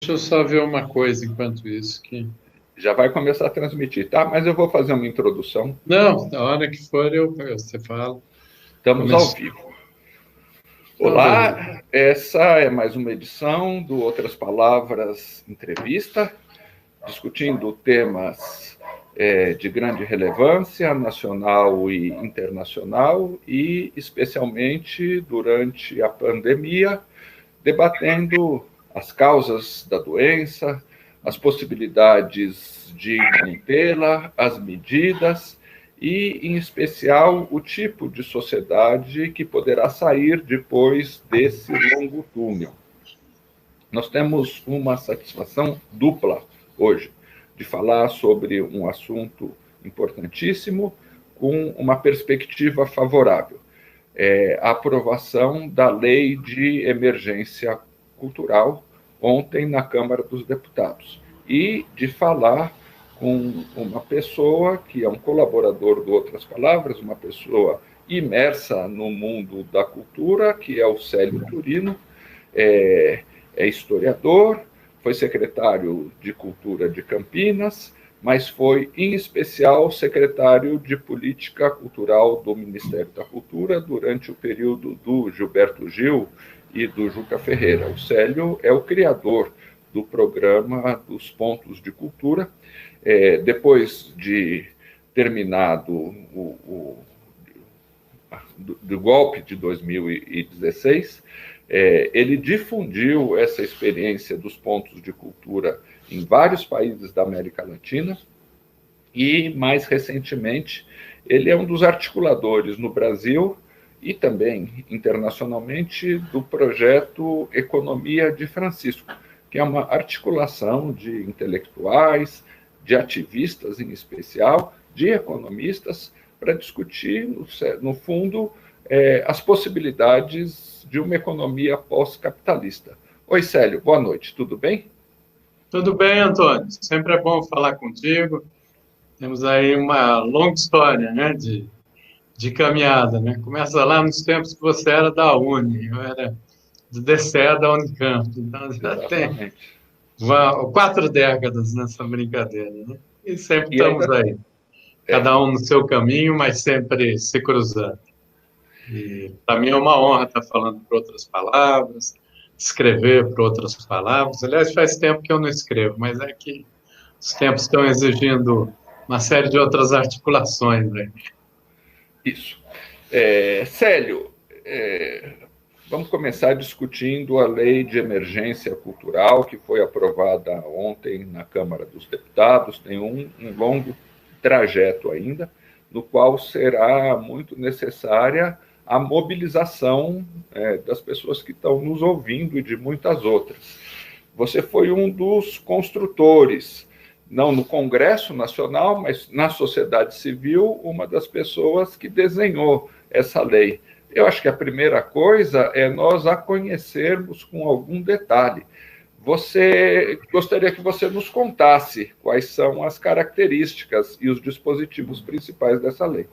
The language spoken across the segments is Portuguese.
Deixa eu só ver uma coisa enquanto isso. Já vai começar a transmitir, tá? Mas eu vou fazer uma introdução. Não, na hora que for, você fala. Estamos ao Começou. vivo. Então, beleza. Olá, essa é mais uma edição do Outras Palavras Entrevista, discutindo temas de grande relevância nacional e internacional e, especialmente, durante a pandemia, debatendo as causas da doença, as possibilidades de contê-la, as medidas e, em especial, o tipo de sociedade que poderá sair depois desse longo túnel. Nós temos uma satisfação dupla hoje de falar sobre um assunto importantíssimo com uma perspectiva favorável. A aprovação da Lei de Emergência Cultural ontem na Câmara dos Deputados e de falar com uma pessoa que é um colaborador do Outras Palavras, uma pessoa imersa no mundo da cultura, que é o Célio Turino, é historiador, foi secretário de Cultura de Campinas, mas foi, em especial, secretário de Política Cultural do Ministério da Cultura durante o período do Gilberto Gil e do Juca Ferreira. O Célio é o criador do programa dos Pontos de Cultura. Depois de terminado do golpe de 2016, ele difundiu essa experiência dos pontos de cultura em vários países da América Latina e, mais recentemente, ele é um dos articuladores no Brasil e também internacionalmente do projeto Economia de Francisco, que é uma articulação de intelectuais, de ativistas em especial, de economistas, para discutir, no fundo, as possibilidades de uma economia pós-capitalista. Oi, Célio, boa noite, tudo bem? Tudo bem, Antônio? Sempre é bom falar contigo. Temos aí uma longa história, né, de caminhada, né? Começa lá nos tempos que você era da Uni, eu era do DCE da Unicamp. Então, já tem Exatamente. 4 décadas nessa brincadeira, né? E sempre E estamos ainda aí, cada um no seu caminho, mas sempre se cruzando. E para mim é uma honra estar falando por outras palavras, escrever por outras palavras. Aliás, faz tempo que eu não escrevo, mas é que os tempos estão exigindo uma série de outras articulações, né? Isso. Célio, vamos começar discutindo a Lei de Emergência Cultural, que foi aprovada ontem na Câmara dos Deputados. Tem um longo trajeto ainda, no qual será muito necessária a mobilização das pessoas que estão nos ouvindo e de muitas outras. Você foi um dos construtores, não no Congresso Nacional, mas na sociedade civil, uma das pessoas que desenhou essa lei. Eu acho que a primeira coisa é nós a conhecermos com algum detalhe. Gostaria que você nos contasse quais são as características e os dispositivos principais dessa lei.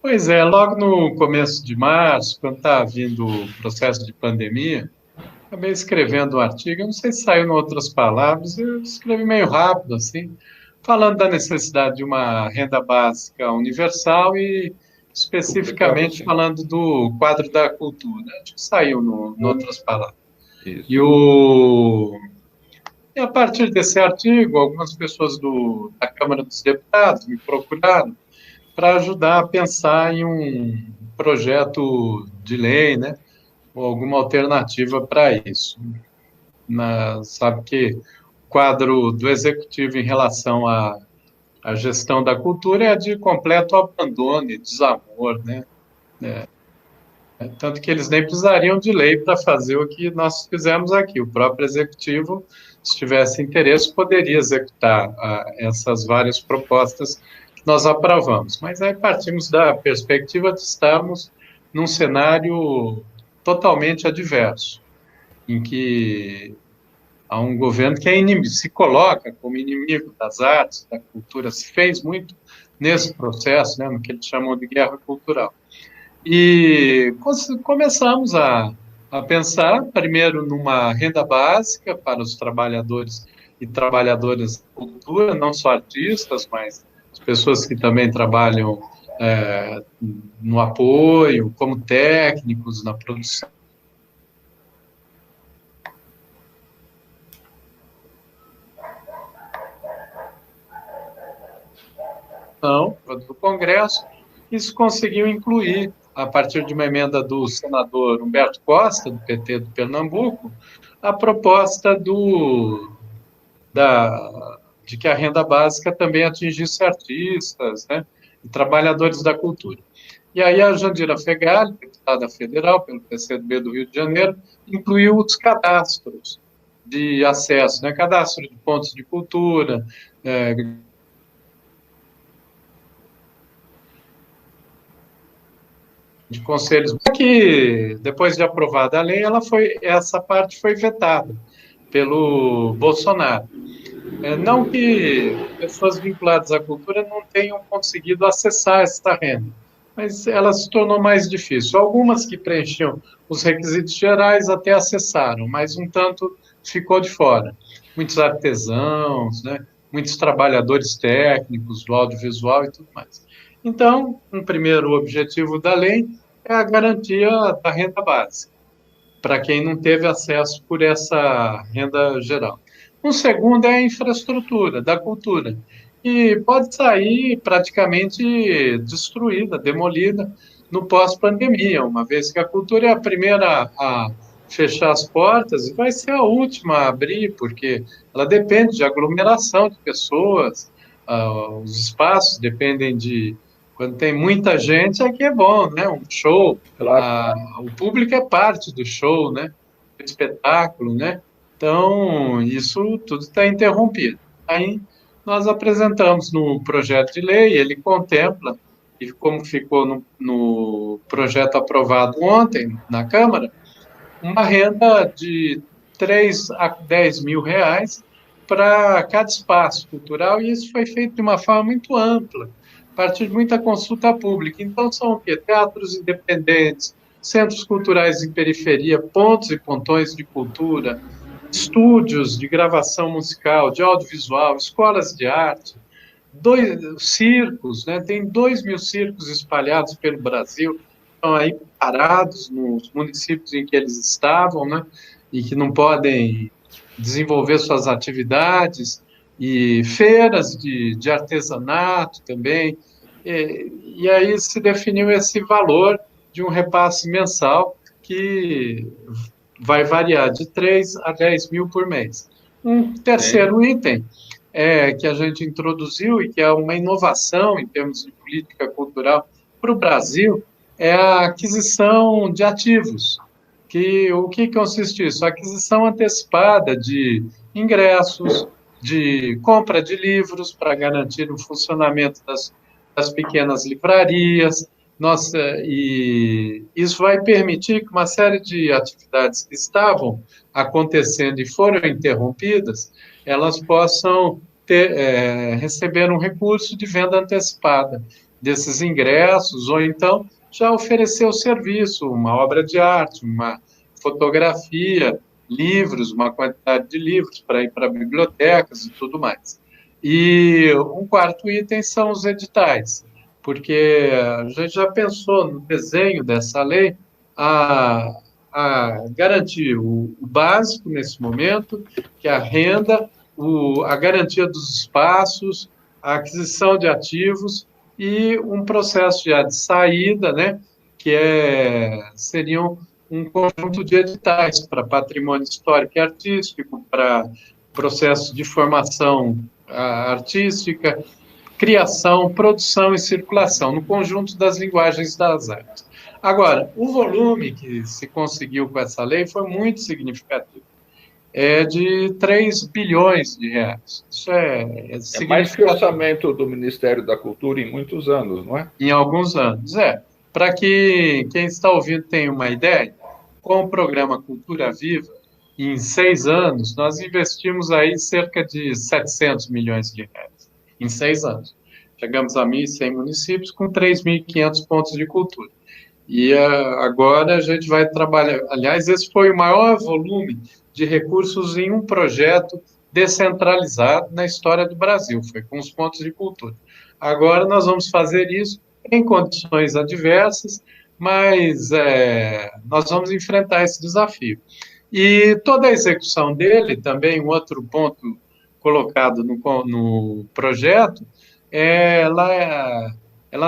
Pois é, logo no começo de março, quando está vindo o processo de pandemia, acabei escrevendo um artigo, eu não sei se saiu em outras palavras, eu escrevi meio rápido, assim, falando da necessidade de uma renda básica universal e Publicado, especificamente sim. falando do quadro da cultura. Acho que saiu em outras palavras. Isso. E a partir desse artigo, algumas pessoas da Câmara dos Deputados me procuraram para ajudar a pensar em um projeto de lei, né, ou alguma alternativa para isso. Sabe que o quadro do Executivo em relação à gestão da cultura é de completo abandono e desamor, né? Tanto que eles nem precisariam de lei para fazer o que nós fizemos aqui. O próprio Executivo, se tivesse interesse, poderia executar essas várias propostas que nós aprovamos. Mas aí partimos da perspectiva de estarmos num cenário totalmente adverso, em que há um governo que se coloca como inimigo das artes, da cultura, se fez muito nesse processo, né, no que eles chamam de guerra cultural. E começamos a a pensar, primeiro, numa renda básica para os trabalhadores e trabalhadoras da cultura, não só artistas, mas as pessoas que também trabalham no apoio, como técnicos na produção do Congresso. Isso conseguiu incluir, a partir de uma emenda do senador Humberto Costa, do PT do Pernambuco, a proposta de que a renda básica também atingisse artistas, né, e trabalhadores da cultura. E aí a Jandira Fegali, deputada federal pelo PCdoB do Rio de Janeiro, incluiu os cadastros de acesso, né, cadastro de pontos de cultura, de conselhos, que depois de aprovada a lei, essa parte foi vetada pelo Bolsonaro. Não que pessoas vinculadas à cultura não tenham conseguido acessar esta renda, mas ela se tornou mais difícil. Algumas que preenchiam os requisitos gerais até acessaram, mas um tanto ficou de fora. Muitos artesãos, né, muitos trabalhadores técnicos do audiovisual e tudo mais. Então, um primeiro objetivo da lei é a garantia da renda básica, para quem não teve acesso por essa renda geral. Um segundo é a infraestrutura da cultura, e pode sair praticamente destruída, demolida no pós-pandemia, uma vez que a cultura é a primeira a fechar as portas e vai ser a última a abrir, porque ela depende de aglomeração de pessoas, os espaços dependem de... Quando tem muita gente, aqui é bom, né? Um show, Claro. o público é parte do show, né? Do espetáculo, né? Então, isso tudo está interrompido. Aí, nós apresentamos no projeto de lei, ele contempla, e como ficou no projeto aprovado ontem na Câmara, uma renda de 3 a 10 mil reais para cada espaço cultural, e isso foi feito de uma forma muito ampla, a partir de muita consulta pública. Então, são o quê? Teatros independentes, centros culturais em periferia, pontos e pontões de cultura, estúdios de gravação musical, de audiovisual, escolas de arte, circos, né? Tem 2.000 circos espalhados pelo Brasil, estão aí parados nos municípios em que eles estavam, né? E que não podem desenvolver suas atividades, e feiras de artesanato também. E aí se definiu esse valor de um repasse mensal que vai variar de 3 a 10 mil por mês. Um terceiro item que a gente introduziu e que é uma inovação em termos de política cultural para o Brasil é a aquisição de ativos. O que consiste isso? A aquisição antecipada de ingressos, de compra de livros para garantir o funcionamento das pequenas livrarias. Nossa, e isso vai permitir que uma série de atividades que estavam acontecendo e foram interrompidas, elas possam receber um recurso de venda antecipada desses ingressos, ou então já oferecer o serviço, uma obra de arte, uma fotografia, livros, uma quantidade de livros para ir para bibliotecas e tudo mais. E um quarto item são os editais, porque a gente já pensou no desenho dessa lei a garantir o básico nesse momento, que é a renda, a garantia dos espaços, a aquisição de ativos e um processo já de saída, né, que seriam um conjunto de editais para patrimônio histórico e artístico, para processos de formação artística, criação, produção e circulação, no conjunto das linguagens das artes. Agora, o volume que se conseguiu com essa lei foi muito significativo. É de 3 bilhões de reais. Isso é mais que o orçamento do Ministério da Cultura em muitos anos, não é? Em alguns anos, Para que quem está ouvindo tenha uma ideia, com o programa Cultura Viva, em 6 anos, nós investimos aí cerca de 700 milhões de reais. Em 6 anos. Chegamos a 1.100 municípios com 3.500 pontos de cultura. E agora a gente vai trabalhar. Aliás, esse foi o maior volume de recursos em um projeto descentralizado na história do Brasil, foi com os pontos de cultura. Agora nós vamos fazer isso em condições adversas, mas nós vamos enfrentar esse desafio. E toda a execução dele, também um outro ponto colocado no projeto, ela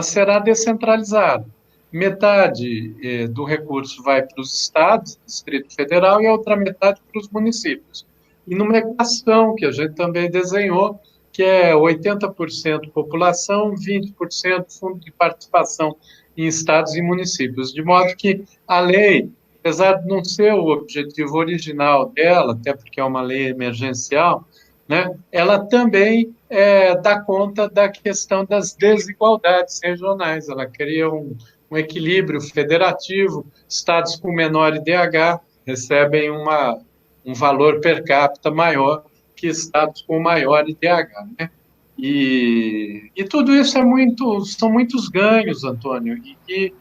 será descentralizada. Metade do recurso vai para os estados, Distrito Federal, e a outra metade para os municípios. E numa equação que a gente também desenhou, que é 80% população, 20% fundo de participação em estados e municípios, de modo que a lei, apesar de não ser o objetivo original dela, até porque é uma lei emergencial, né, ela também dá conta da questão das desigualdades regionais, ela cria um equilíbrio federativo, estados com menor IDH recebem um valor per capita maior que estados com maior IDH, né? E tudo isso são muitos ganhos, Antônio, e que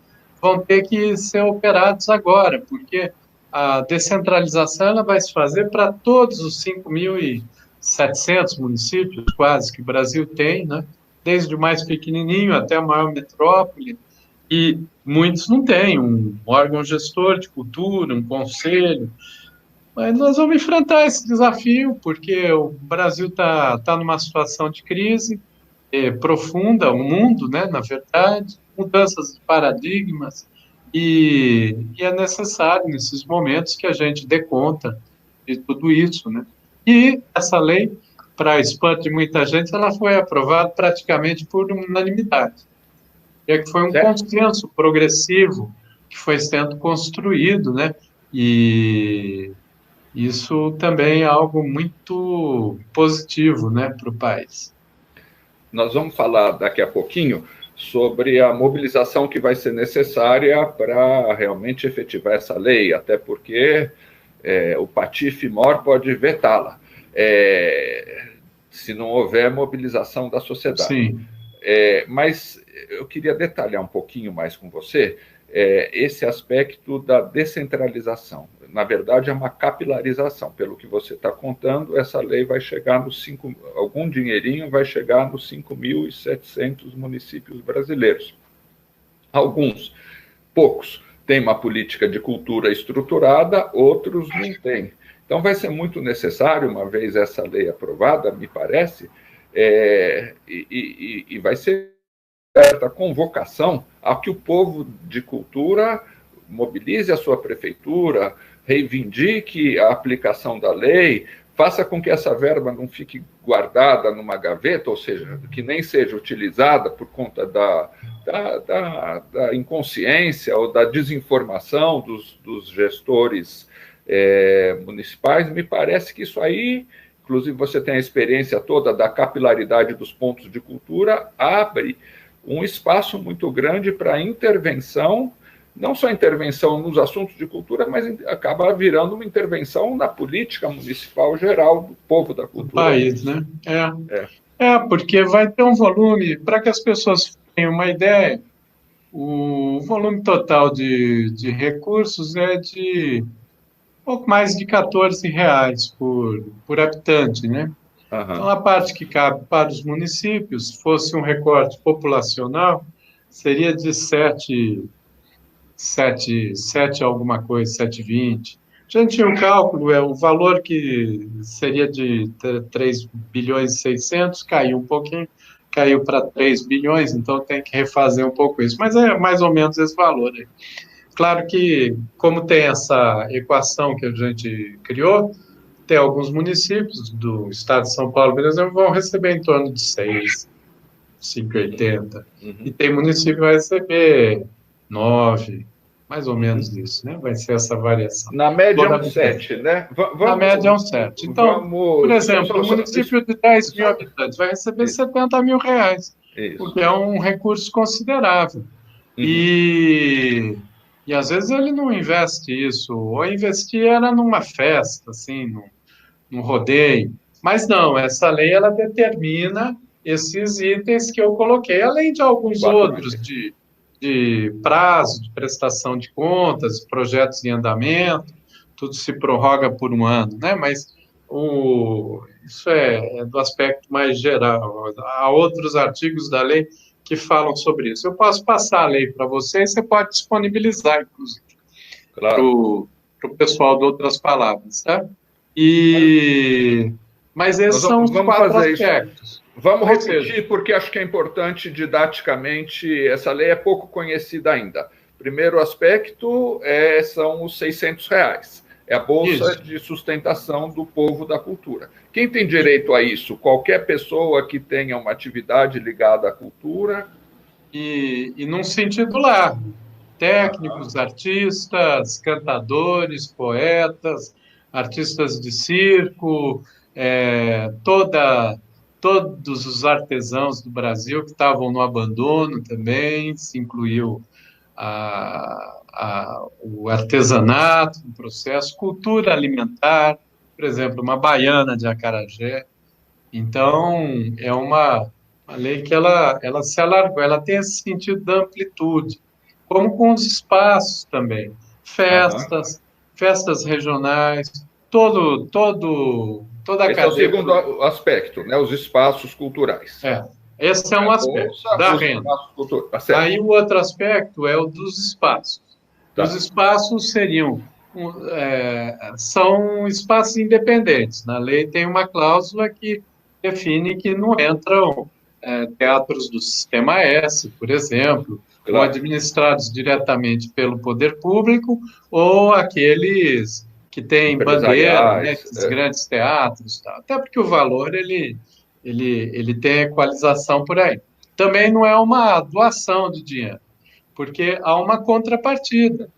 vão ter que ser operados agora, porque a descentralização ela vai se fazer para todos os 5.700 municípios, quase, que o Brasil tem, né? Desde o mais pequenininho até a maior metrópole, e muitos não têm um órgão gestor de cultura, um conselho, mas nós vamos enfrentar esse desafio, porque o Brasil tá numa situação de crise profunda, o mundo, né, na verdade, mudanças de paradigmas, e é necessário, nesses momentos, que a gente dê conta de tudo isso, né? E essa lei, para espanto de muita gente, ela foi aprovada praticamente por unanimidade. É que foi um consenso progressivo que foi sendo construído, né? E isso também é algo muito positivo, né, para o país. Nós vamos falar daqui a pouquinho sobre a mobilização que vai ser necessária para realmente efetivar essa lei, até porque o patife maior pode vetá-la, se não houver mobilização da sociedade. Sim. Mas eu queria detalhar um pouquinho mais com você esse aspecto da descentralização. Na verdade, é uma capilarização. Pelo que você está contando, essa lei vai chegar nos algum dinheirinho vai chegar nos 5.700 municípios brasileiros. Alguns, poucos, têm uma política de cultura estruturada, outros não têm. Então, vai ser muito necessário, uma vez essa lei aprovada, me parece, e vai ser certa convocação a que o povo de cultura mobilize a sua prefeitura, reivindique a aplicação da lei, faça com que essa verba não fique guardada numa gaveta, ou seja, que nem seja utilizada por conta da inconsciência ou da desinformação dos gestores municipais. Me parece que isso aí, inclusive você tem a experiência toda da capilaridade dos pontos de cultura, abre um espaço muito grande para intervenção, não só intervenção nos assuntos de cultura, mas acaba virando uma intervenção na política municipal geral do povo da cultura. Do país, né? Porque vai ter um volume, para que as pessoas tenham uma ideia, o volume total de recursos é de pouco mais de R$ 14 por habitante, né? Uhum. Então, a parte que cabe para os municípios, se fosse um recorte populacional, seria de 7 alguma coisa, 7,20. A gente tinha um cálculo, o valor que seria de 3 bilhões e 600, caiu um pouquinho, caiu para 3 bilhões, então tem que refazer um pouco isso, mas é mais ou menos esse valor aí. Claro que, como tem essa equação que a gente criou, tem alguns municípios do estado de São Paulo, por exemplo, vão receber em torno de 6, 5,80. Uhum. E tem município que vai receber 9, mais ou menos isso, né? Vai ser essa variação. Na média é um 7, né? Na média é um 7. Então, por exemplo, um município de 10 mil habitantes vai receber R$70 mil, porque é um recurso considerável. Uhum. E às vezes ele não investe isso, ou investir era numa festa, assim, num rodeio. Mas não, essa lei ela determina esses itens que eu coloquei, além de alguns outros, de de prazo de prestação de contas, projetos em andamento, tudo se prorroga por um ano, né? Mas isso é do aspecto mais geral. Há outros artigos da lei que falam sobre isso. Eu posso passar a lei para você e você pode disponibilizar, inclusive, para Claro. o pessoal de Outras Palavras, tá? Mas esses Nós são os vamos quatro fazer isso. aspectos. Vamos Ou repetir, seja, porque acho que é importante didaticamente, essa lei é pouco conhecida ainda. Primeiro aspecto são os R$ 600, é a Bolsa isso. de Sustentação do Povo da Cultura. Quem tem direito a isso? Qualquer pessoa que tenha uma atividade ligada à cultura? E num sentido largo, técnicos, artistas, cantadores, poetas, artistas de circo, todos os artesãos do Brasil que estavam no abandono também, se incluiu o artesanato no processo, cultura alimentar, por exemplo, uma baiana de acarajé. Então, é uma lei que ela se alargou, ela tem esse sentido da amplitude, como com os espaços também, Aham. festas regionais, toda a Esse é o cadeia. segundo aspecto, né? Os espaços culturais. É, esse é A um aspecto Bolsa, da os renda. espaços culturais. Tá certo. Aí o outro aspecto é o dos espaços. Os Tá. espaços são espaços independentes. Na lei tem uma cláusula que define que não entram teatros do Sistema S, por exemplo, ou Claro. administrados diretamente pelo poder público, ou aqueles que têm bandeira, né, Empresariais. esses grandes teatros, tá? Até porque o valor ele tem equalização por aí. Também não é uma doação de dinheiro, porque há uma contrapartida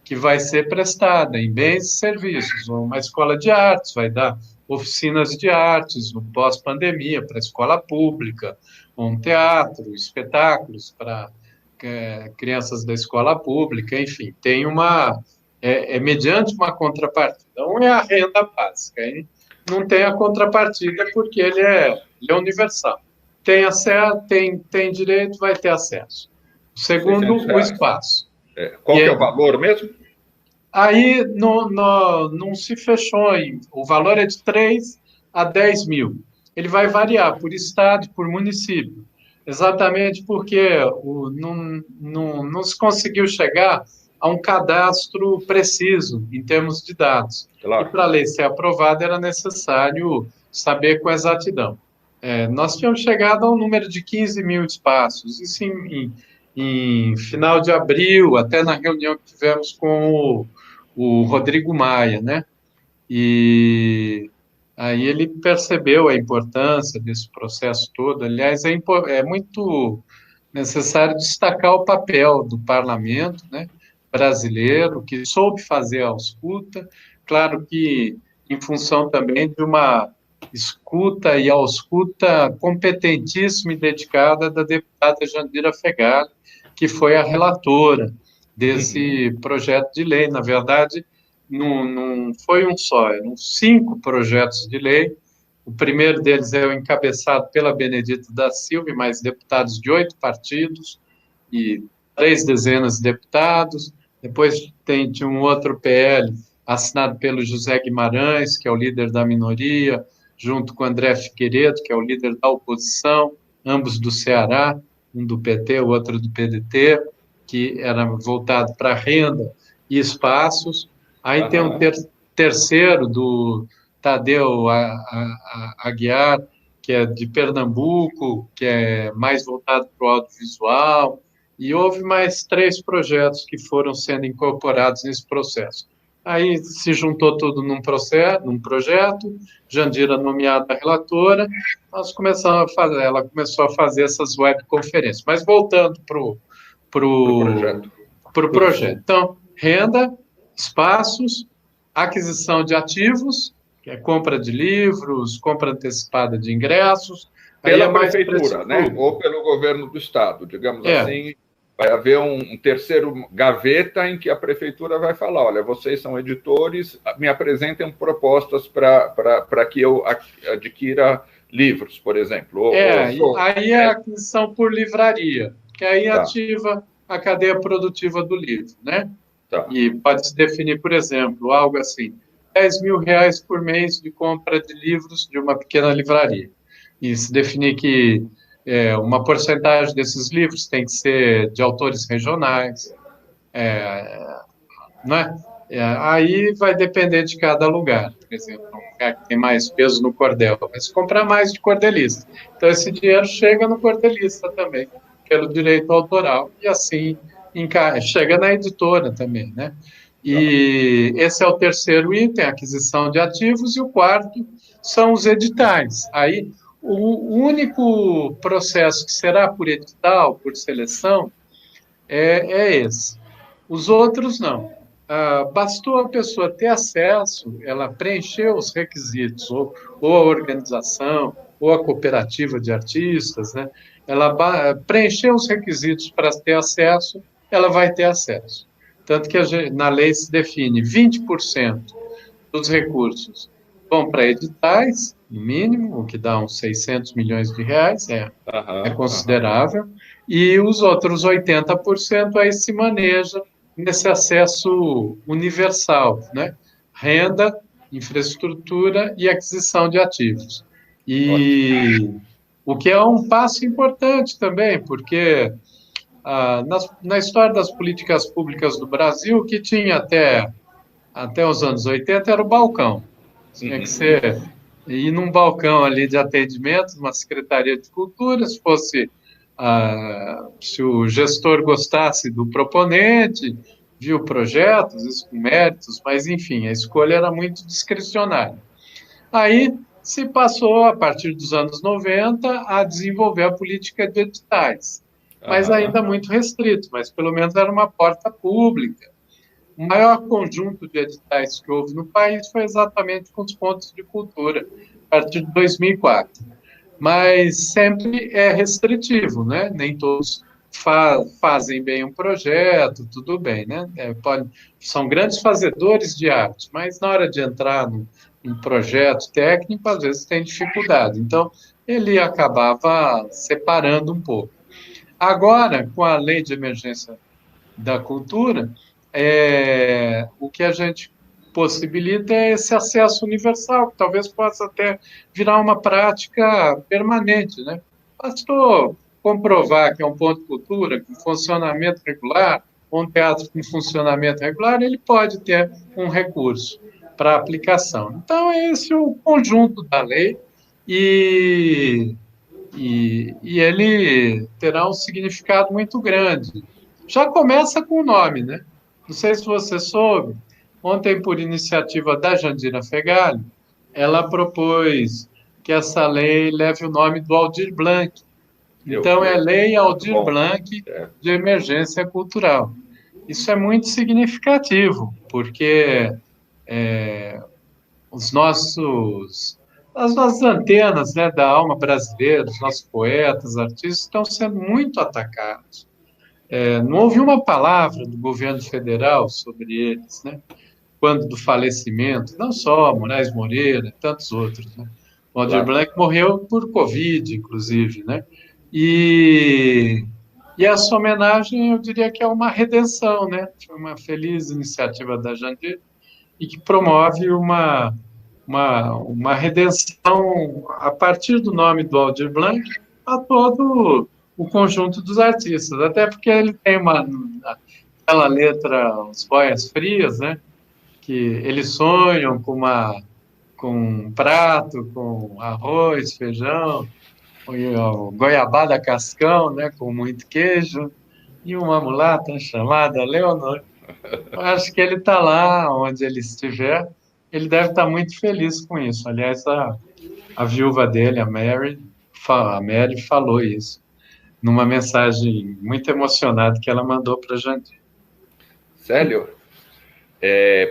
que vai ser prestada em bens e serviços. Uma escola de artes vai dar oficinas de artes no pós-pandemia para a escola pública, um teatro, espetáculos para crianças da escola pública, enfim, tem mediante uma contrapartida. Um é a renda básica, hein? Não tem a contrapartida porque ele é universal. Tem acesso, tem direito, vai ter acesso. O segundo, o R$ 600. espaço. Qual que é o E valor mesmo? aí não se fechou. O valor é de 3 a 10 mil. Ele vai variar por estado, por município, exatamente porque não se conseguiu chegar a um cadastro preciso em termos de dados. E Claro. para a lei ser aprovada era necessário saber com exatidão. Nós tínhamos chegado a um número de 15 mil espaços, isso em final de abril, até na reunião que tivemos com o Rodrigo Maia, né? E aí ele percebeu a importância desse processo todo. Aliás, é muito necessário destacar o papel do parlamento, né, brasileiro, que soube fazer a ausculta, claro que em função também de uma escuta e ausculta competentíssima e dedicada da deputada Jandira Fegali, que foi a relatora desse projeto de lei. Na verdade, não foi um só, eram 5 projetos de lei. O primeiro deles é o encabeçado pela Benedita da Silva e mais deputados de 8 partidos e 3 dezenas de deputados. Depois tinha um outro PL assinado pelo José Guimarães, que é o líder da minoria, junto com André Figueiredo, que é o líder da oposição, ambos do Ceará, um do PT, o outro do PDT, que era voltado para renda e espaços. Aí tem um terceiro do Tadeu Aguiar, que é de Pernambuco, que é mais voltado para o audiovisual, e houve mais 3 projetos que foram sendo incorporados nesse processo. Aí se juntou tudo num projeto, Jandira nomeada relatora, nós começamos a fazer, ela começou a fazer essas webconferências. Mas voltando para o projeto. Então, renda, espaços, aquisição de ativos, que é compra de livros, compra antecipada de ingressos. Pela prefeitura, né? Ou pelo governo do estado, digamos assim. Vai haver um terceiro gaveta em que a prefeitura vai falar: olha, vocês são editores, me apresentem propostas para que eu adquira livros, por exemplo. Aí é a aquisição por livraria, que aí ativa a cadeia produtiva do livro, né? Tá. E pode-se definir, por exemplo, algo assim, R$ 10.000 por mês de compra de livros de uma pequena livraria. E se definir que uma porcentagem desses livros tem que ser de autores regionais, né? Aí vai depender de cada lugar. Por exemplo, um lugar que tem mais peso no cordel, vai se comprar mais de cordelista. Então, esse dinheiro chega no cordelista também, pelo direito autoral, e assim chega na editora também, né? E esse é o terceiro item, aquisição de ativos, e o quarto são os editais. Aí, o único processo que será por edital, por seleção, é esse. Os outros não. Bastou a pessoa ter acesso, ela preencher os requisitos, ou a organização, ou a cooperativa de artistas, né? Ela preencher os requisitos para ter acesso, ela vai ter acesso. Tanto que na lei se define 20% dos recursos vão para editais, no mínimo, o que dá uns R$ 600 milhões, é considerável, e os outros 80% aí se maneja nesse acesso universal, né? Renda, infraestrutura e aquisição de ativos. E o que é um passo importante também, porque na história das políticas públicas do Brasil, o que tinha até os anos 80 era o balcão. Tinha que ser ir num balcão ali de atendimento, numa secretaria de cultura, se o gestor gostasse do proponente, viu projetos, isso com méritos, mas enfim, a escolha era muito discricionária. Aí se passou, a partir dos anos 90, a desenvolver a política de editais, mas ainda muito restrito, mas pelo menos era uma porta pública. O maior conjunto de editais que houve no país foi exatamente com os pontos de cultura, a partir de 2004. Mas sempre é restritivo, né? Nem todos fazem bem um projeto, tudo bem, né? São grandes fazedores de arte, mas na hora de entrar num projeto técnico, às vezes tem dificuldade. Então, ele acabava separando um pouco. Agora, com a Lei de Emergência da Cultura, o que a gente possibilita é esse acesso universal, que talvez possa até virar uma prática permanente, né? Bastou comprovar que é um ponto de cultura com funcionamento regular, um teatro com funcionamento regular, ele pode ter um recurso para aplicação. Então, é esse o conjunto da lei e ele terá um significado muito grande. Já começa com o nome, né? Não sei se você soube, ontem, por iniciativa da Jandira Fegali, ela propôs que essa lei leve o nome do Aldir Blanc. Então, é Lei Aldir Blanc de Emergência Cultural. Isso é muito significativo, porque as nossas antenas, né, da alma brasileira, os nossos poetas, artistas, estão sendo muito atacados. Não houve uma palavra do governo federal sobre eles, né? Quando do falecimento, não só Moraes Moreira, tantos outros, né? O Aldir Blanc morreu por Covid, inclusive, né? E essa homenagem, eu diria que é uma redenção, né? Foi uma feliz iniciativa da Jandir e que promove uma redenção a partir do nome do Aldir Blanc a todo o conjunto dos artistas, até porque ele tem aquela letra, os boias frias, né? Que eles sonham com um prato com arroz, feijão, goiabada cascão, né, com muito queijo, e uma mulata chamada Leonor. Eu acho que ele está lá onde ele estiver, ele deve estar muito feliz com isso. Aliás, a viúva dele, a Mary falou isso numa mensagem muito emocionada que ela mandou para a Jandir. Célio,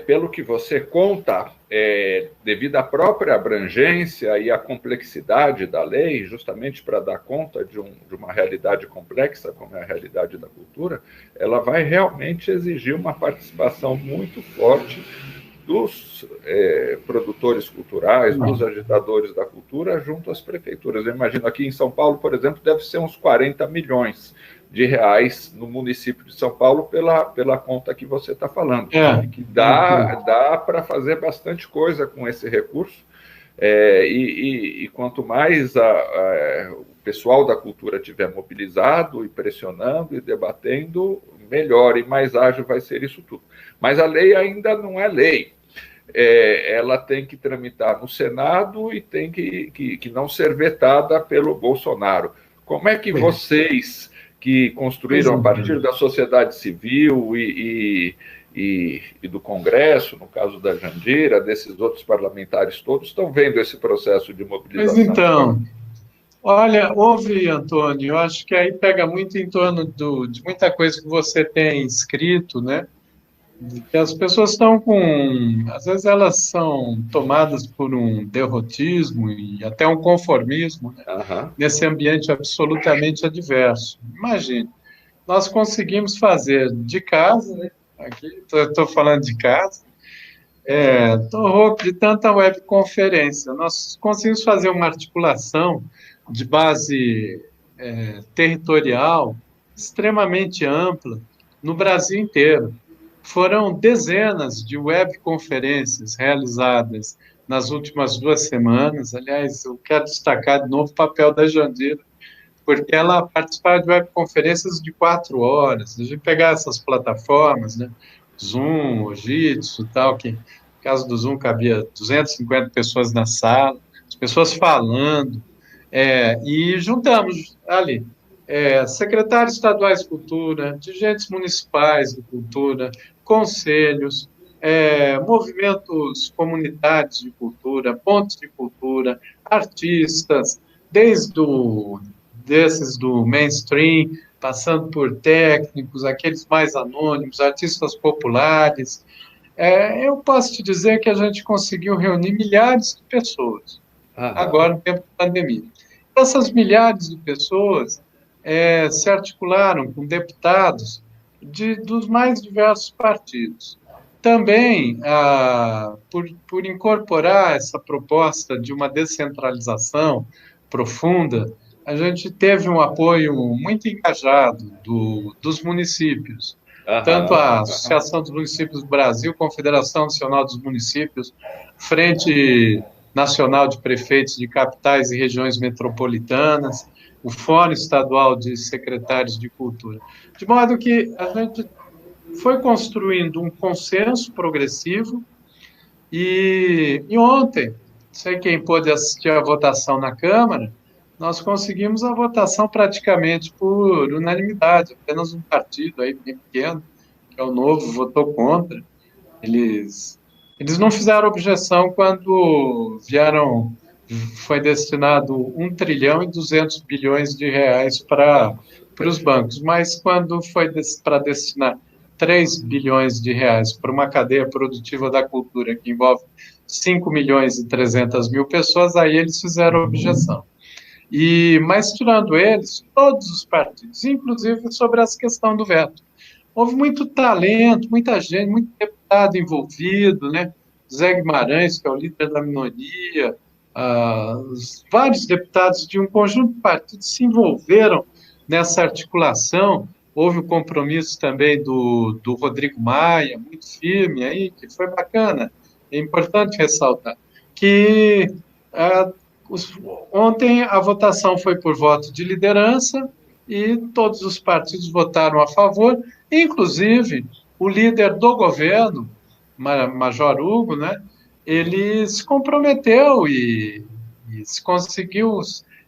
pelo que você conta, devido à própria abrangência e à complexidade da lei, justamente para dar conta de uma realidade complexa, como é a realidade da cultura, ela vai realmente exigir uma participação muito forte dos produtores culturais, dos agitadores da cultura, junto às prefeituras. Eu imagino aqui em São Paulo, por exemplo, deve ser uns 40 milhões de reais no município de São Paulo pela conta que você está falando. Que dá para fazer bastante coisa com esse recurso. E quanto mais o pessoal da cultura estiver mobilizado e pressionando e debatendo, melhor e mais ágil vai ser isso tudo. Mas a lei ainda não é lei. Ela tem que tramitar no Senado e tem que não ser vetada pelo Bolsonaro. Como é que vocês, que construíram a partir da sociedade civil e do Congresso, no caso da Jandira, desses outros parlamentares todos, estão vendo esse processo de mobilização? Mas então, olha, Antônio, eu acho que aí pega muito em torno de muita coisa que você tem escrito, né? Que as pessoas estão às vezes elas são tomadas por um derrotismo e até um conformismo, né? Nesse ambiente absolutamente adverso. Imagine, nós conseguimos fazer de casa, né? Aqui estou falando de casa, estou rouco de tanta webconferência. Nós conseguimos fazer uma articulação de base territorial extremamente ampla no Brasil inteiro. Foram dezenas de webconferências realizadas nas últimas 2 semanas. Aliás, eu quero destacar de novo o papel da Jandira, porque ela participava de webconferências de 4 horas. A gente pegar essas plataformas, né? Zoom, Ojitsu, tal, que no caso do Zoom cabia 250 pessoas na sala, as pessoas falando, e juntamos ali secretários estaduais de cultura, dirigentes municipais de cultura, conselhos, movimentos comunitários de cultura, pontos de cultura, artistas, desses do mainstream, passando por técnicos, aqueles mais anônimos, artistas populares. Eu posso te dizer que a gente conseguiu reunir milhares de pessoas, agora no tempo da pandemia. Essas milhares de pessoas se articularam com deputados dos mais diversos partidos. Também, por incorporar essa proposta de uma descentralização profunda, a gente teve um apoio muito engajado dos municípios, tanto a Associação dos Municípios do Brasil, Confederação Nacional dos Municípios, Frente Nacional de Prefeitos de Capitais e Regiões Metropolitanas, o Fórum Estadual de Secretários de Cultura. De modo que a gente foi construindo um consenso progressivo e ontem, sei quem pôde assistir à votação na Câmara, nós conseguimos a votação praticamente por unanimidade, apenas um partido aí bem pequeno, que é o Novo, votou contra. Eles não fizeram objeção quando foi destinado 1 trilhão e 200 bilhões de reais para os bancos, mas quando foi para destinar 3 bilhões de reais para uma cadeia produtiva da cultura que envolve 5 milhões e 300 mil pessoas, aí eles fizeram objeção. Mas, tirando eles, todos os partidos, inclusive sobre essa questão do veto. Houve muito talento, muita gente, muito deputado envolvido, né? Zé Guimarães, que é o líder da minoria, vários deputados de um conjunto de partidos se envolveram nessa articulação. Houve o compromisso também do Rodrigo Maia, muito firme aí, que foi bacana. É importante ressaltar que ontem a votação foi por voto de liderança e todos os partidos votaram a favor, inclusive o líder do governo, Major Hugo, né, ele se comprometeu e se conseguiu,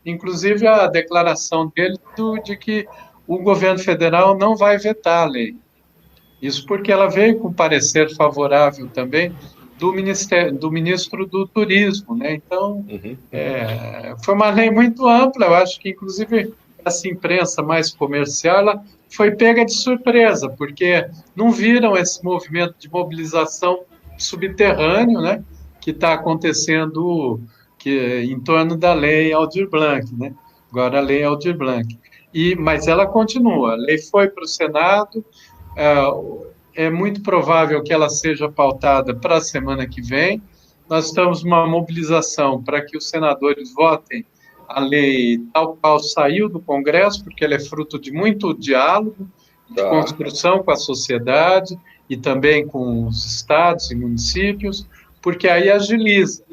inclusive a declaração dele de que o governo federal não vai vetar a lei. Isso porque ela veio com parecer favorável também do ministro do Turismo, né? Então, foi uma lei muito ampla. Eu acho que, inclusive, essa imprensa mais comercial, ela foi pega de surpresa, porque não viram esse movimento de mobilização subterrâneo, né? Que está acontecendo em torno da lei Aldir Blanc, né? Agora a lei Aldir Blanc. Mas ela continua. A lei foi para o Senado, é muito provável que ela seja pautada para a semana que vem. Nós estamos numa mobilização para que os senadores votem a lei tal qual saiu do Congresso, porque ela é fruto de muito diálogo, de Tá. construção com a sociedade e também com os estados e municípios, porque aí agiliza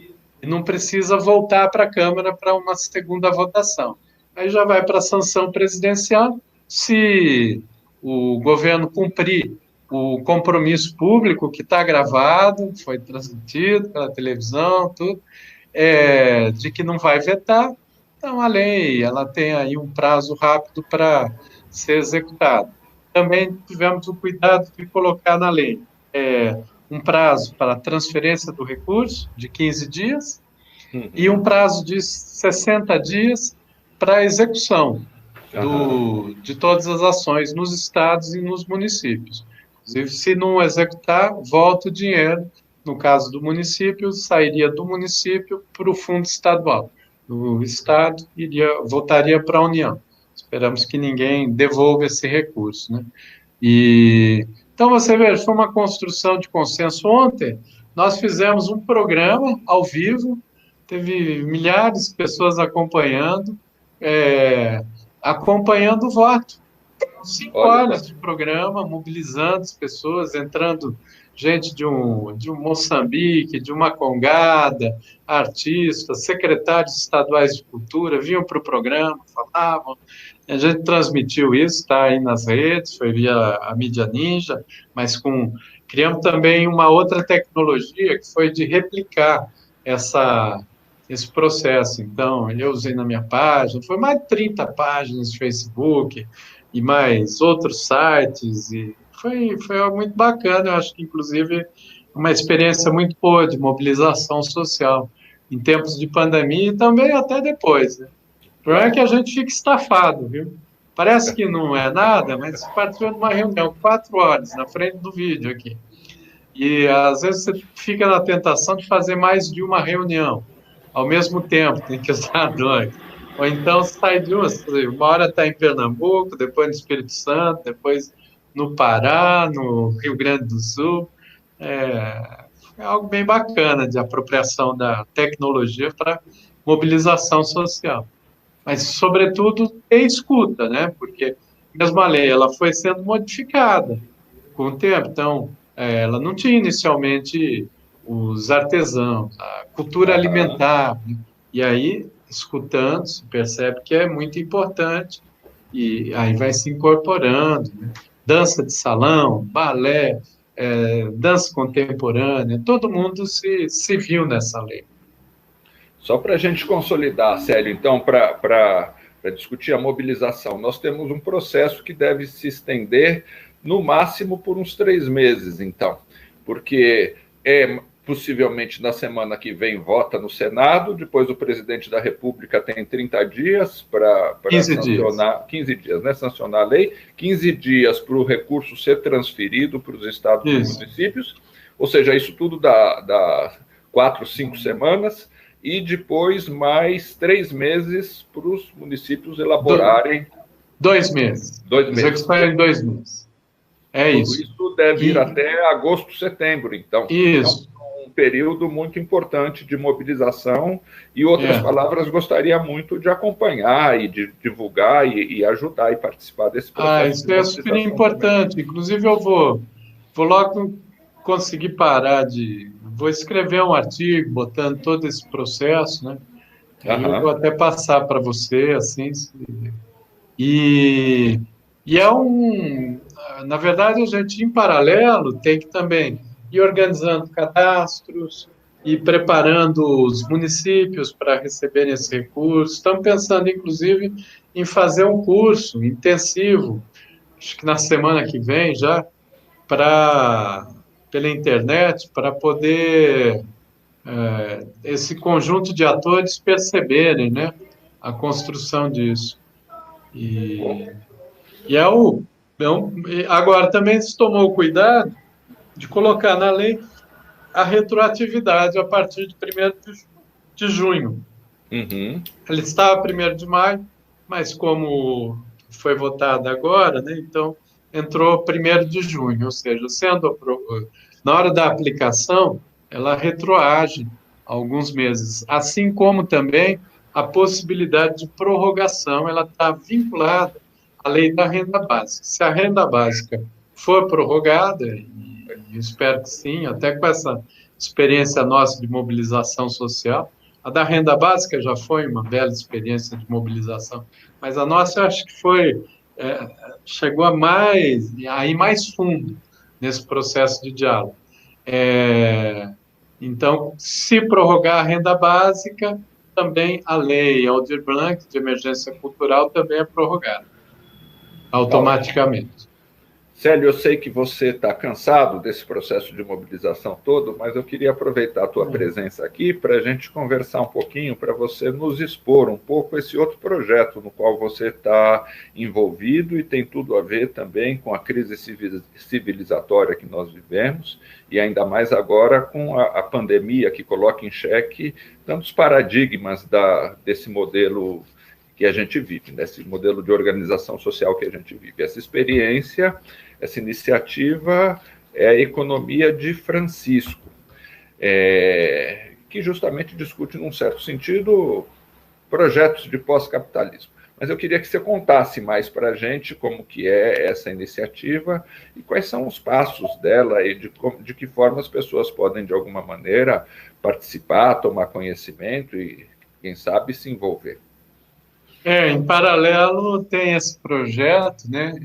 e não precisa voltar para a Câmara para uma segunda votação. Aí já vai para a sanção presidencial. Se o governo cumprir o compromisso público que está gravado, foi transmitido pela televisão, tudo, de que não vai vetar, então a lei ela tem aí um prazo rápido para ser executada. Também tivemos o cuidado de colocar na lei um prazo para transferência do recurso de 15 dias e um prazo de 60 dias para execução de todas as ações nos estados e nos municípios. Inclusive, se não executar, volta o dinheiro. No caso do município, sairia do município para o fundo estadual. O estado voltaria para a União. Esperamos que ninguém devolva esse recurso, né? Então, você vê, foi uma construção de consenso. Ontem, nós fizemos um programa ao vivo, teve milhares de pessoas acompanhando o voto. 5 horas de programa, mobilizando as pessoas, entrando gente de um Moçambique, de uma Congada, artistas, secretários estaduais de cultura, vinham para o programa, falavam. A gente transmitiu isso, está aí nas redes, foi via a mídia ninja, mas criamos também uma outra tecnologia que foi de replicar esse processo. Então, eu usei na minha página, foi mais de 30 páginas de Facebook e mais outros sites, e foi algo muito bacana. Eu acho que, inclusive, uma experiência muito boa de mobilização social em tempos de pandemia e também até depois, né? O problema é que a gente fica estafado, viu? Parece que não é nada, mas você participou de uma reunião 4 horas na frente do vídeo aqui. E às vezes você fica na tentação de fazer mais de uma reunião ao mesmo tempo, tem que usar dois. Ou então sai de uma hora está em Pernambuco, depois no Espírito Santo, depois no Pará, no Rio Grande do Sul. É algo bem bacana de apropriação da tecnologia para mobilização social. Mas, sobretudo, ter escuta, né? Porque mesmo a lei ela foi sendo modificada com o tempo. Então, ela não tinha inicialmente os artesãos, a cultura alimentar. Né? E aí, escutando, se percebe que é muito importante e aí vai se incorporando. Né? Dança de salão, balé, dança contemporânea, todo mundo se viu nessa lei. Só para a gente consolidar, Célio, então, para discutir a mobilização, nós temos um processo que deve se estender no máximo por uns 3 meses, então, porque possivelmente na semana que vem vota no Senado, depois o presidente da República tem 30 dias para sancionar, 15 dias, né, sancionar a lei, 15 dias para o recurso ser transferido para os estados e municípios, ou seja, isso tudo dá 4, 5 semanas, e depois mais 3 meses para os municípios elaborarem. 2 meses. 2 meses. Execução em 2 meses. Isso. Isso deve ir até agosto, setembro, então. Isso. É um período muito importante de mobilização e, outras palavras, gostaria muito de acompanhar e de divulgar e ajudar e participar desse processo. Isso é super importante. Também. Inclusive, eu vou logo conseguir parar Vou escrever um artigo botando todo esse processo, né? Eu vou até passar para você, assim. E na verdade, a gente, em paralelo, tem que também ir organizando cadastros e preparando os municípios para receberem esse recurso. Estamos pensando, inclusive, em fazer um curso intensivo, acho que na semana que vem já, pela internet, para poder esse conjunto de atores perceberem, né, a construção disso. Agora, também se tomou cuidado de colocar na lei a retroatividade a partir de 1º de junho. Ele estava 1º de maio, mas como foi votado agora, né, então entrou 1º de junho, ou seja, na hora da aplicação, ela retroage alguns meses, assim como também a possibilidade de prorrogação, ela está vinculada à lei da renda básica. Se a renda básica for prorrogada, e espero que sim, até com essa experiência nossa de mobilização social, a da renda básica já foi uma bela experiência de mobilização, mas a nossa eu acho que chegou a ir mais fundo nesse processo de diálogo. Então, se prorrogar a renda básica, também a lei Aldir Blanc de emergência cultural também é prorrogada automaticamente. Célio, eu sei que você está cansado desse processo de mobilização todo, mas eu queria aproveitar a tua presença aqui para a gente conversar um pouquinho, para você nos expor um pouco esse outro projeto no qual você está envolvido e tem tudo a ver também com a crise civilizatória que nós vivemos e ainda mais agora com a pandemia que coloca em xeque tantos paradigmas desse modelo que a gente vive, nesse modelo de organização social que a gente vive. Essa experiência, essa iniciativa é a Economia de Francisco, que justamente discute, num certo sentido, projetos de pós-capitalismo. Mas eu queria que você contasse mais para a gente como que é essa iniciativa e quais são os passos dela e de que forma as pessoas podem, de alguma maneira, participar, tomar conhecimento e, quem sabe, se envolver. Em paralelo tem esse projeto, né,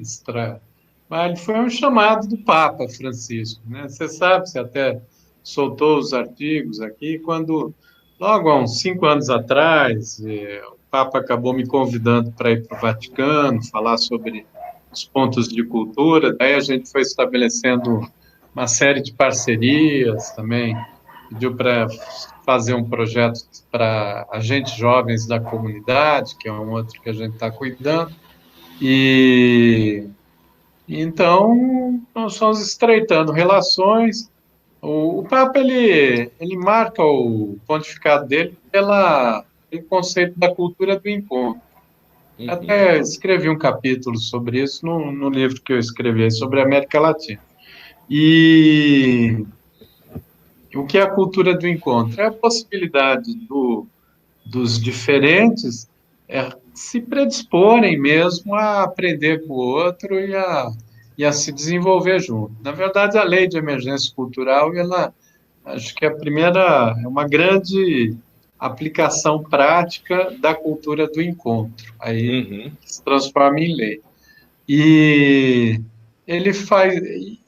mas ele foi um chamado do Papa Francisco, né? Você sabe, você até soltou os artigos aqui, quando, logo há uns 5 anos atrás, o Papa acabou me convidando para ir para o Vaticano, falar sobre os pontos de cultura, daí a gente foi estabelecendo uma série de parcerias também, pediu para fazer um projeto para agentes jovens da comunidade, que é um outro que a gente está cuidando, e então nós fomos estreitando relações. O Papa ele marca o pontificado dele pelo conceito da cultura do encontro. Até escrevi um capítulo sobre isso no livro que eu escrevi sobre a América Latina. E o que é a cultura do encontro? É a possibilidade dos diferentes se predisporem mesmo a aprender com o outro e a se desenvolver junto. Na verdade, a lei de emergência cultural, acho que é uma grande aplicação prática da cultura do encontro, aí se transforma em lei. E ele faz,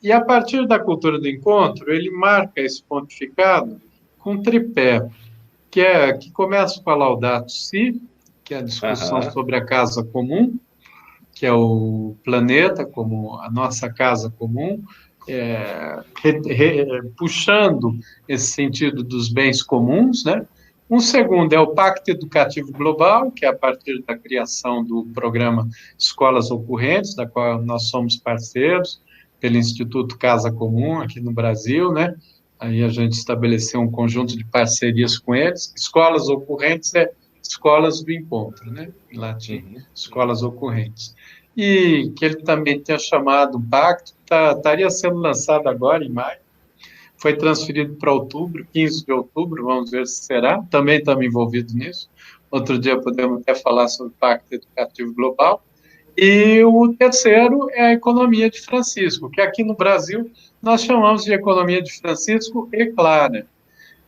e a partir da cultura do encontro, ele marca esse pontificado com um tripé, que começa com a Laudato Si, que é a discussão sobre a casa comum, que é o planeta como a nossa casa comum, puxando esse sentido dos bens comuns, né? Um segundo é o Pacto Educativo Global, que é a partir da criação do programa Escolas Ocorrentes, da qual nós somos parceiros, pelo Instituto Casa Comum, aqui no Brasil, né? Aí a gente estabeleceu um conjunto de parcerias com eles. Escolas Ocorrentes escolas do encontro, né? Em latim, escolas ocorrentes. E que ele também tinha chamado um pacto, estaria sendo lançado agora, em maio, foi transferido para outubro, 15 de outubro, vamos ver se será, também estamos envolvidos nisso. Outro dia podemos até falar sobre o Pacto Educativo Global. E o terceiro é a Economia de Francisco, que aqui no Brasil nós chamamos de Economia de Francisco e Clara,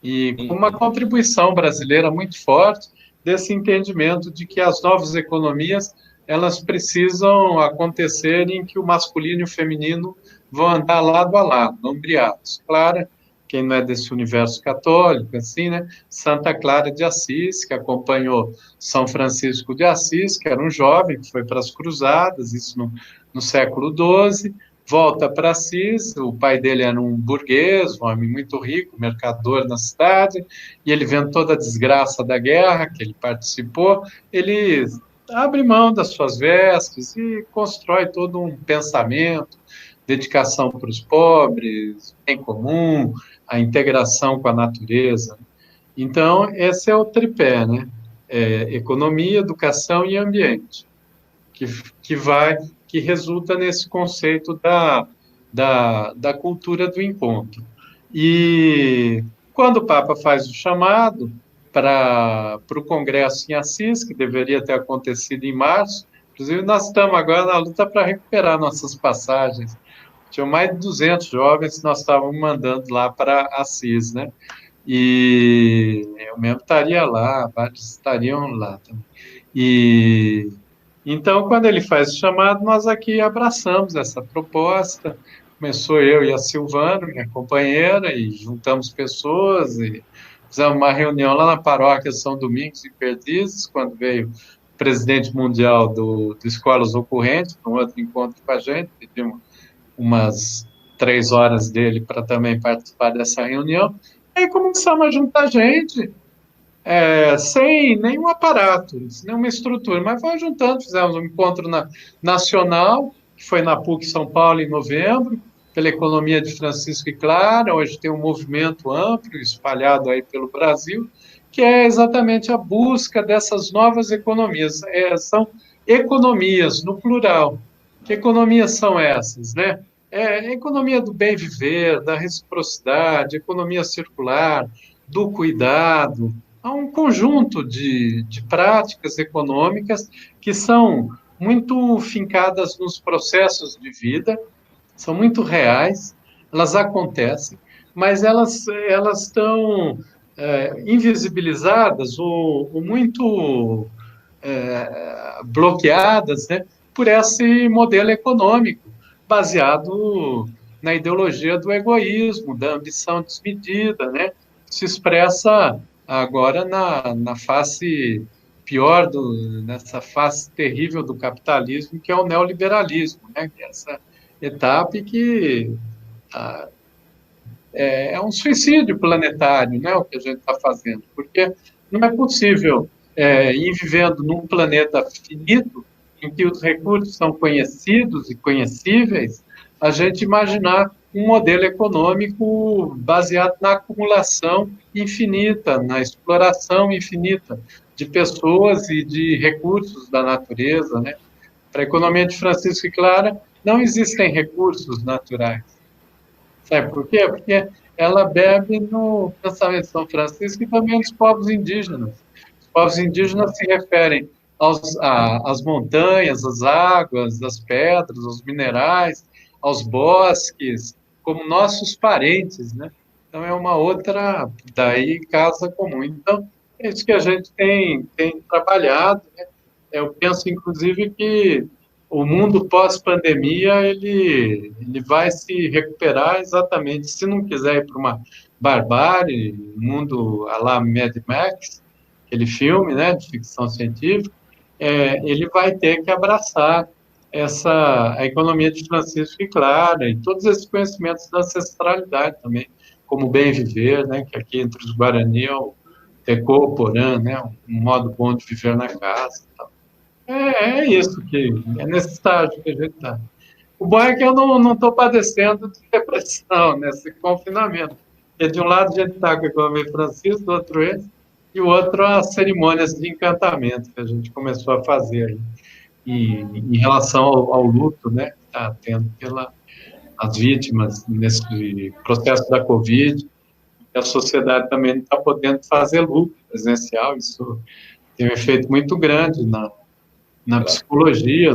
e com uma contribuição brasileira muito forte desse entendimento de que as novas economias elas precisam acontecer em que o masculino e o feminino vão andar lado a lado, ombreados. Clara, quem não é desse universo católico, assim, né? Santa Clara de Assis, que acompanhou São Francisco de Assis, que era um jovem que foi para as cruzadas, isso no século XII, volta para Assis, o pai dele era um burguês, um homem muito rico, mercador na cidade, e ele vendo toda a desgraça da guerra que ele participou, ele abre mão das suas vestes e constrói todo um pensamento, dedicação para os pobres, bem comum, a integração com a natureza. Então, esse é o tripé, né? Economia, educação e ambiente, que vai que resulta nesse conceito da cultura do encontro. E quando o Papa faz o chamado para o Congresso em Assis, que deveria ter acontecido em março, inclusive nós estamos agora na luta para recuperar nossas passagens. Tinham mais de 200 jovens que nós estávamos mandando lá para Assis, né? E eu mesmo estaria lá, vários estariam lá também. E então, quando ele faz o chamado, nós aqui abraçamos essa proposta. Começou eu e a Silvana, minha companheira, e juntamos pessoas e fizemos uma reunião lá na paróquia São Domingos, em Perdizes, quando veio o presidente mundial do Escolas Ocorrentes, para um outro encontro com a gente, pedimos umas 3 horas dele para também participar dessa reunião. E aí começamos a juntar gente, sem nenhum aparato, sem nenhuma estrutura, mas foi juntando, fizemos um encontro nacional, que foi na PUC São Paulo em novembro, pela economia de Francisco e Clara. Hoje tem um movimento amplo, espalhado aí pelo Brasil, que é exatamente a busca dessas novas economias. São economias, no plural. Que economias são essas, né? A economia do bem viver, da reciprocidade, economia circular, do cuidado. Há um conjunto de práticas econômicas que são muito fincadas nos processos de vida, são muito reais, elas acontecem, mas elas estão invisibilizadas ou muito bloqueadas, né, por esse modelo econômico baseado na ideologia do egoísmo, da ambição desmedida, né, que se expressa agora na face pior, nessa face terrível do capitalismo, que é o neoliberalismo, né, que é essa etapa que é um suicídio planetário, né, o que a gente está fazendo, porque não é possível ir vivendo num planeta finito, em que os recursos são conhecidos e conhecíveis, a gente imaginar um modelo econômico baseado na acumulação infinita, na exploração infinita de pessoas e de recursos da natureza, né? Para a economia de Francisco e Clara, não existem recursos naturais. Sabe por quê? Porque ela bebe no pensamento de São Francisco e também dos povos indígenas. Os povos indígenas se referem às montanhas, às águas, às pedras, aos minerais, aos bosques, como nossos parentes, né? Então é uma outra, daí, casa comum. Então, é isso que a gente tem trabalhado, né? Eu penso, inclusive, que o mundo pós-pandemia ele vai se recuperar exatamente, se não quiser ir para uma barbárie, mundo à la Mad Max, aquele filme, né, de ficção científica, ele vai ter que abraçar a economia de Francisco e Clara e todos esses conhecimentos da ancestralidade também, como bem viver, né, que aqui entre os Guarani é o Tecô, Porã, né, um modo bom de viver na casa e tal. É isso que é nesse estágio que a gente está. O bom é que eu não estou padecendo de depressão nesse confinamento. Porque de um lado a gente está com a economia Francisco, do outro esse, e o outro as cerimônias de encantamento que a gente começou a fazer. E em relação ao luto, né, que está tendo as vítimas nesse processo da Covid, a sociedade também não está podendo fazer luto presencial, isso tem um efeito muito grande na psicologia,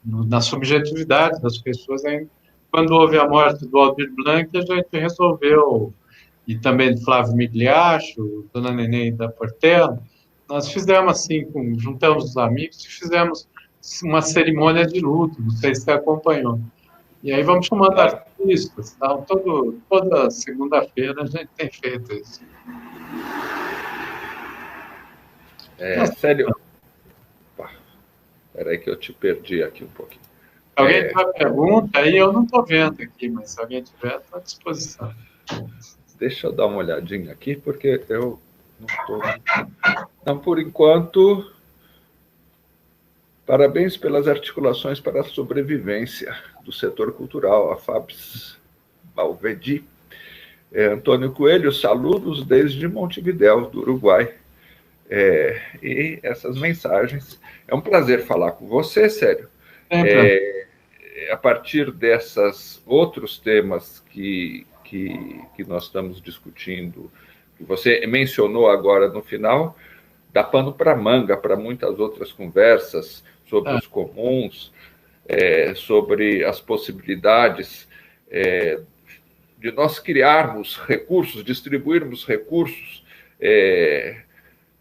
na subjetividade das pessoas. Aí, quando houve a morte do Aldir Blanc, a gente resolveu, e também de Flávio Migliaccio, Dona Neném da Portela, nós fizemos assim, juntamos os amigos e fizemos uma cerimônia de luto, não sei se você acompanhou. E aí vamos chamando artistas, tá? Toda segunda-feira a gente tem feito isso. Sério? Espera aí que eu te perdi aqui um pouquinho. Se alguém tiver uma pergunta, aí eu não estou vendo aqui, mas se alguém tiver, estou à disposição. Deixa eu dar uma olhadinha aqui, porque eu não estou... Não, por enquanto... Parabéns pelas articulações para a sobrevivência do setor cultural, a Fabs Malvedi. Antônio Coelho, saludos desde Montevidéu, do Uruguai. E essas mensagens. É um prazer falar com você, Sério. A partir desses outros temas que nós estamos discutindo, que você mencionou agora no final, dá pano para manga para muitas outras conversas sobre os comuns, sobre as possibilidades de nós criarmos recursos, distribuirmos recursos,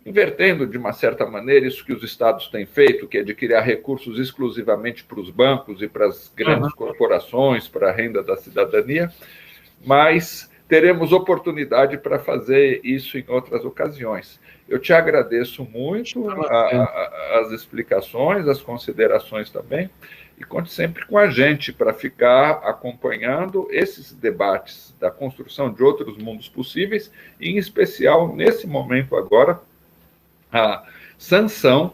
invertendo, de uma certa maneira, isso que os estados têm feito, que é de criar recursos exclusivamente para os bancos e para as grandes corporações, para a renda da cidadania, mas teremos oportunidade para fazer isso em outras ocasiões. Eu te agradeço muito as explicações, as considerações também, e conte sempre com a gente para ficar acompanhando esses debates da construção de outros mundos possíveis, e, em especial, nesse momento agora, a sanção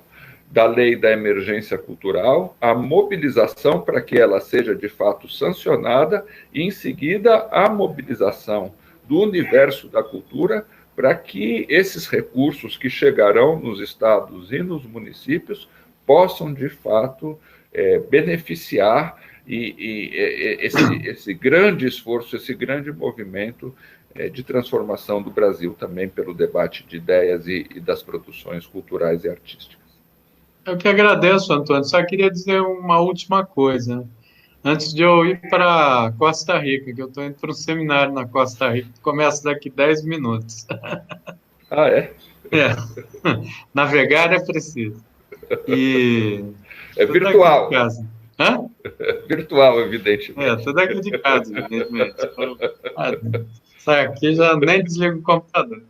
da lei da emergência cultural, a mobilização para que ela seja de fato sancionada e, em seguida, a mobilização do universo da cultura para que esses recursos que chegarão nos estados e nos municípios possam, de fato, beneficiar esse grande esforço, esse grande movimento de transformação do Brasil também pelo debate de ideias e das produções culturais e artísticas. Eu que agradeço, Antônio. Só queria dizer uma última coisa. Antes de eu ir para Costa Rica, que eu estou indo para um seminário na Costa Rica, que começa daqui 10 minutos. Ah, é? Navegar é preciso. E é virtual. Hã? Virtual, evidentemente. Tudo aqui de casa, evidentemente. Isso aqui já nem desliga o computador.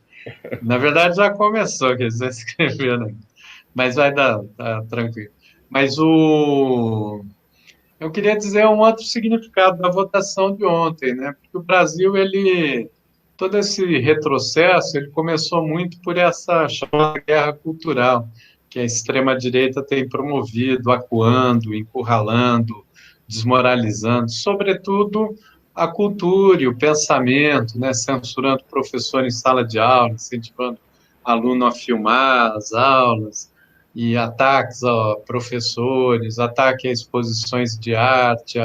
Na verdade, já começou, quer dizer, escrevendo aqui. Mas vai dar, tá tranquilo. Mas eu queria dizer um outro significado da votação de ontem, né? Porque o Brasil, todo esse retrocesso, ele começou muito por essa chamada guerra cultural, que a extrema-direita tem promovido, acuando, encurralando, desmoralizando, sobretudo a cultura e o pensamento, né? Censurando professor em sala de aula, incentivando aluno a filmar as aulas, e ataques a professores, ataque a exposições de arte,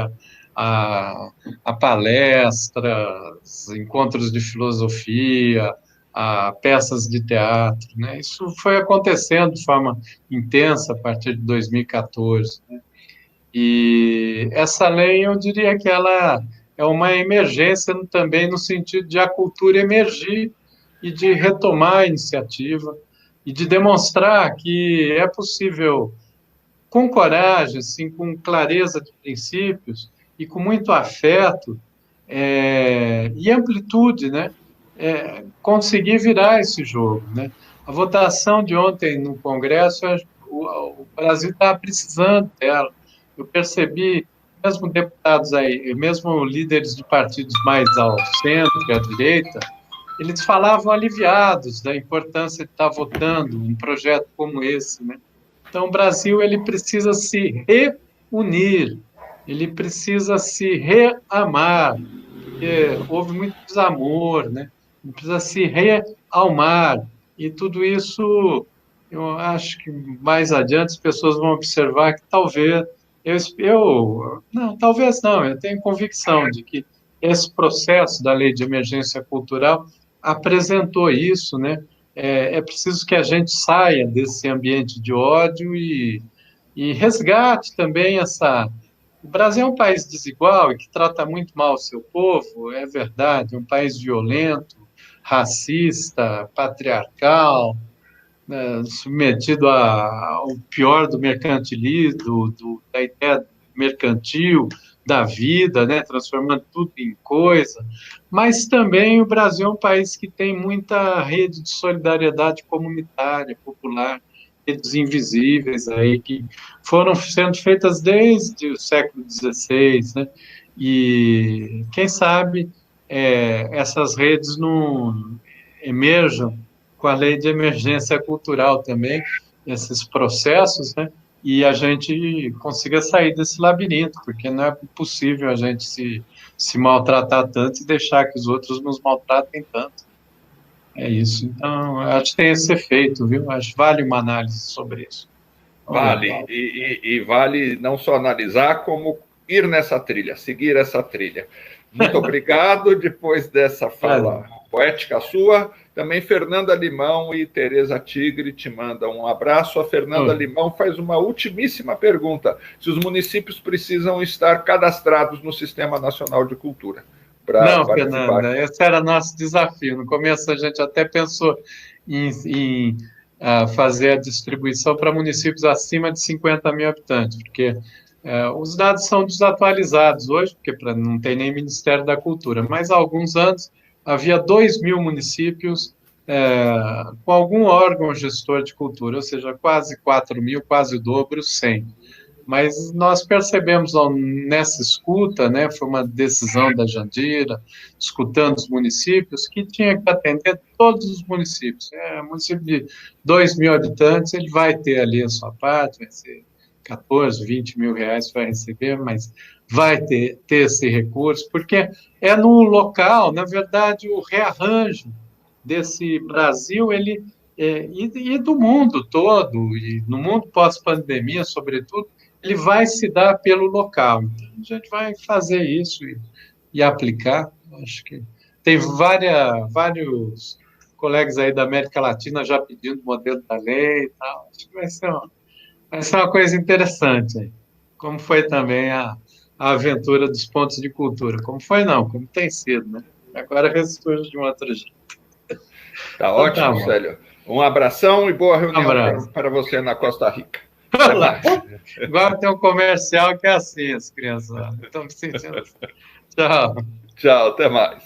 a palestras, encontros de filosofia, a peças de teatro, né? Isso foi acontecendo de forma intensa a partir de 2014, né? E essa lei, eu diria que ela é uma emergência também no sentido de a cultura emergir e de retomar a iniciativa, e de demonstrar que é possível, com coragem, assim, com clareza de princípios e com muito afeto e amplitude, né, conseguir virar esse jogo, né? A votação de ontem no Congresso, o Brasil está precisando dela. Eu percebi, mesmo deputados aí, mesmo líderes de partidos mais ao centro e à direita, eles falavam aliviados da importância de estar votando um projeto como esse, né? Então, o Brasil, ele precisa se reunir, ele precisa se reamar, porque houve muito desamor, né? Ele precisa se realmar, e tudo isso, eu acho que mais adiante as pessoas vão observar que talvez, talvez não, eu tenho convicção de que esse processo da Lei de Emergência Cultural apresentou isso, né? É preciso que a gente saia desse ambiente de ódio e resgate também essa... O Brasil é um país desigual e que trata muito mal o seu povo, é verdade, é um país violento, racista, patriarcal, né, submetido ao pior do mercantilismo, da ideia mercantil, da vida, né, transformando tudo em coisa, mas também o Brasil é um país que tem muita rede de solidariedade comunitária, popular, redes invisíveis aí, que foram sendo feitas desde o século XVI, né, e quem sabe essas redes não emerjam com a lei de emergência cultural também, esses processos, né, e a gente consiga sair desse labirinto, porque não é possível a gente se maltratar tanto e deixar que os outros nos maltratem tanto. É isso. Então, acho que tem esse efeito, viu? Acho que vale uma análise sobre isso. Vale, e vale não só analisar, como ir nessa trilha, seguir essa trilha. Muito obrigado. Depois dessa fala poética sua, também Fernanda Limão e Tereza Tigre te mandam um abraço. A Fernanda Limão faz uma ultimíssima pergunta: se os municípios precisam estar cadastrados no Sistema Nacional de Cultura para participar? Fernanda, esse era nosso desafio. No começo a gente até pensou em fazer a distribuição para municípios acima de 50 mil habitantes, porque os dados são desatualizados hoje, porque não tem nem Ministério da Cultura, mas há alguns anos havia 2.000 municípios com algum órgão gestor de cultura, ou seja, quase 4.000, quase o dobro, 100. Mas nós percebemos nessa escuta, né, foi uma decisão da Jandira, escutando os municípios, que tinha que atender todos os municípios. Município de 2.000 habitantes, ele vai ter ali a sua parte, vai ser 14, 20 mil reais vai receber, mas vai ter esse recurso, porque é no local, na verdade, o rearranjo desse Brasil, e do mundo todo, e no mundo pós-pandemia, sobretudo, ele vai se dar pelo local. Então, a gente vai fazer isso e aplicar. Acho que tem vários colegas aí da América Latina já pedindo modelo da lei e tal. Acho que vai ser uma coisa interessante aí. Como foi também a aventura dos pontos de cultura. Como foi, não, como tem sido, né? Agora ressurge de um outro jeito. Tá ótimo, Célio. Um abração e boa reunião para você na Costa Rica. Agora tem um comercial que é assim, as crianças estão me sentindo. Tchau. Tchau, até mais.